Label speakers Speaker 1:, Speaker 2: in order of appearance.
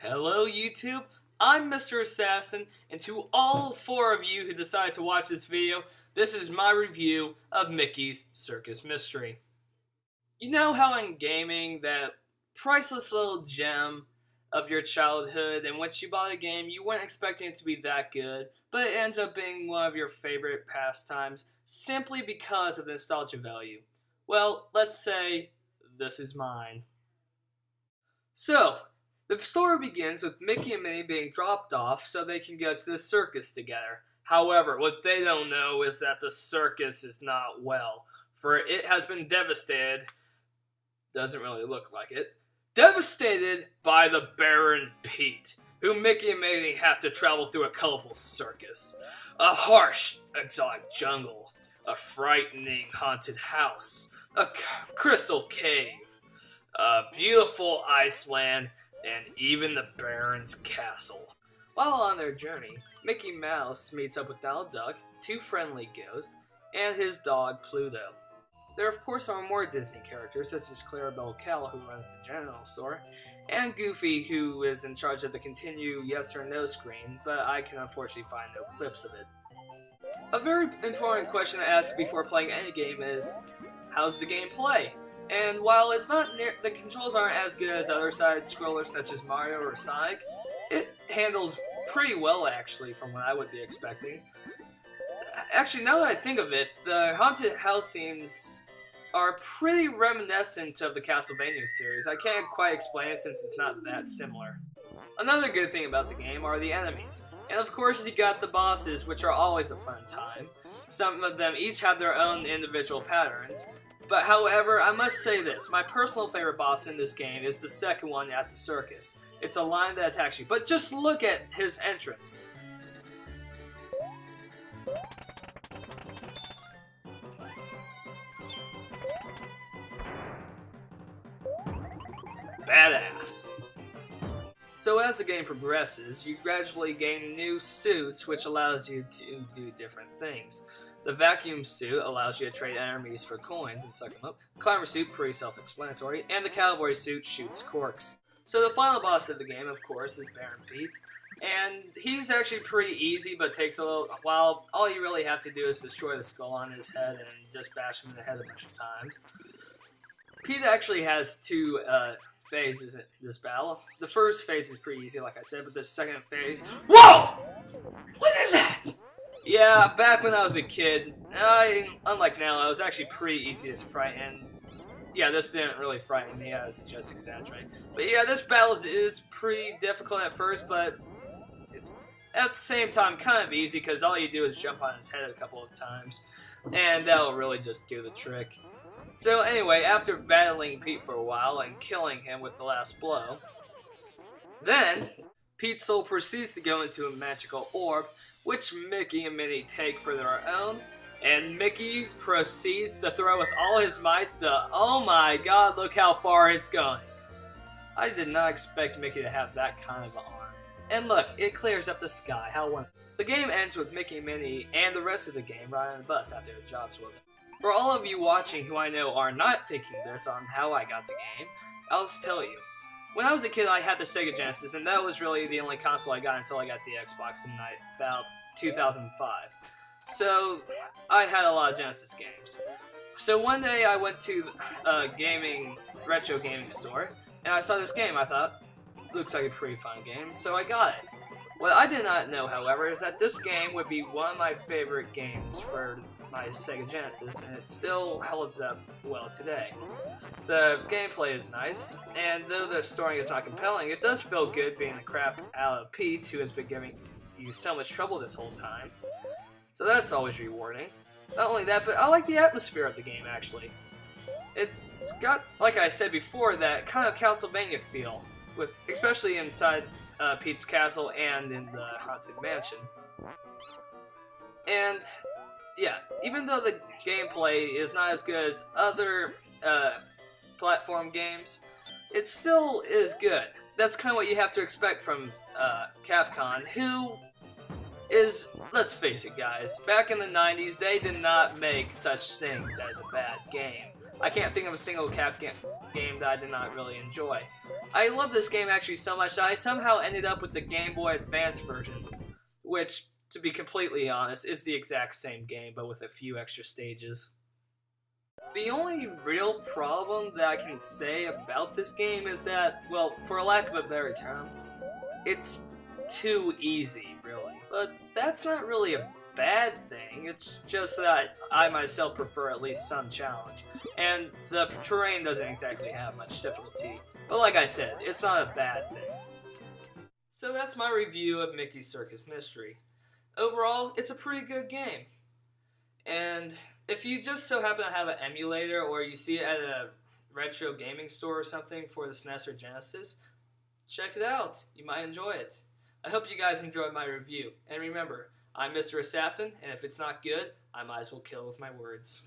Speaker 1: Hello YouTube, I'm Mr. Assassin, and to all 4 of you who decided to watch this video, this is my review of Mickey's Circus Mystery. You know how in gaming, that priceless little gem of your childhood, and once you bought a game, you weren't expecting it to be that good, but it ends up being one of your favorite pastimes simply because of the nostalgia value. Well, let's say this is mine. So, the story begins with Mickey and Minnie being dropped off so they can go to the circus together. However, what they don't know is that the circus is not well, for it has been devastated, doesn't really look like it, devastated by the Baron Pete, who Mickey and Minnie have to travel through a colorful circus, a harsh, exotic jungle, a frightening haunted house, a crystal cave, a beautiful Iceland, and even the Baron's castle. While on their journey, Mickey Mouse meets up with Donald Duck, 2 friendly ghosts, and his dog Pluto. There of course are more Disney characters such as Clarabelle Cal, who runs the general store, and Goofy, who is in charge of the continue yes or no screen, but I can unfortunately find no clips of it. A very important question to ask before playing any game is, how's the game play? And while it's not the controls aren't as good as other side scrollers such as Mario or Sonic, it handles pretty well actually from what I would be expecting. Actually, now that I think of it, the haunted house scenes are pretty reminiscent of the Castlevania series. I can't quite explain it since it's not that similar. Another good thing about the game are the enemies. And of course you got the bosses, which are always a fun time. Some of them each have their own individual patterns. But however, I must say this, my personal favorite boss in this game is the second one at the circus. It's a lion that attacks you, but just look at his entrance. Badass. So as the game progresses, you gradually gain new suits, which allows you to do different things. The vacuum suit allows you to trade enemies for coins and suck them up. Climber suit, pretty self-explanatory, and the cowboy suit shoots corks. So the final boss of the game, of course, is Baron Pete, and he's actually pretty easy, but takes a little while. All you really have to do is destroy the skull on his head and just bash him in the head a bunch of times. Pete actually has 2 phases in this battle. The first phase is pretty easy, like I said, but the second phase... Whoa! What is that? Yeah, back when I was a kid, unlike now, I was actually pretty easy to frighten. Yeah, this didn't really frighten me, I was just exaggerating. But yeah, this battle is pretty difficult at first, but it's at the same time kind of easy because all you do is jump on his head a couple of times, and that'll really just do the trick. So anyway, after battling Pete for a while and killing him with the last blow, then Pete's soul proceeds to go into a magical orb, which Mickey and Minnie take for their own, and Mickey proceeds to throw with all his might the oh my god, look how far it's going. I did not expect Mickey to have that kind of an arm. And look, it clears up the sky, how wonderful. The game ends with Mickey and Minnie and the rest of the game riding on the bus after their job's well done. For all of you watching who I know are not thinking this on how I got the game, I'll just tell you. When I was a kid, I had the Sega Genesis, and that was really the only console I got until I got the Xbox in about 2005. So, I had a lot of Genesis games. So one day I went to a retro gaming store, and I saw this game. I thought, looks like a pretty fun game, so I got it. What I did not know, however, is that this game would be one of my favorite games for my Sega Genesis, and it still holds up well today. The gameplay is nice, and though the story is not compelling, it does feel good being the crap out of Pete, who has been giving you so much trouble this whole time. So that's always rewarding. Not only that, but I like the atmosphere of the game, actually. It's got, like I said before, that kind of Castlevania feel, especially inside Pete's castle and in the Haunted Mansion. And yeah, even though the gameplay is not as good as other platform games, it still is good. That's kind of what you have to expect from Capcom, who is, let's face it guys, back in the 90s they did not make such things as a bad game. I can't think of a single game that I did not really enjoy. I love this game actually so much that I somehow ended up with the Game Boy Advance version, which, to be completely honest, is the exact same game but with a few extra stages. The only real problem that I can say about this game is that, well, for lack of a better term, it's too easy, really. But that's not really a bad thing, it's just that I myself prefer at least some challenge. And the terrain doesn't exactly have much difficulty. But like I said, it's not a bad thing. So that's my review of Mickey's Circus Mystery. Overall, it's a pretty good game. And if you just so happen to have an emulator or you see it at a retro gaming store or something for the SNES or Genesis, check it out. You might enjoy it. I hope you guys enjoyed my review. And remember, I'm Mr. Assassin, and if it's not good, I might as well kill with my words.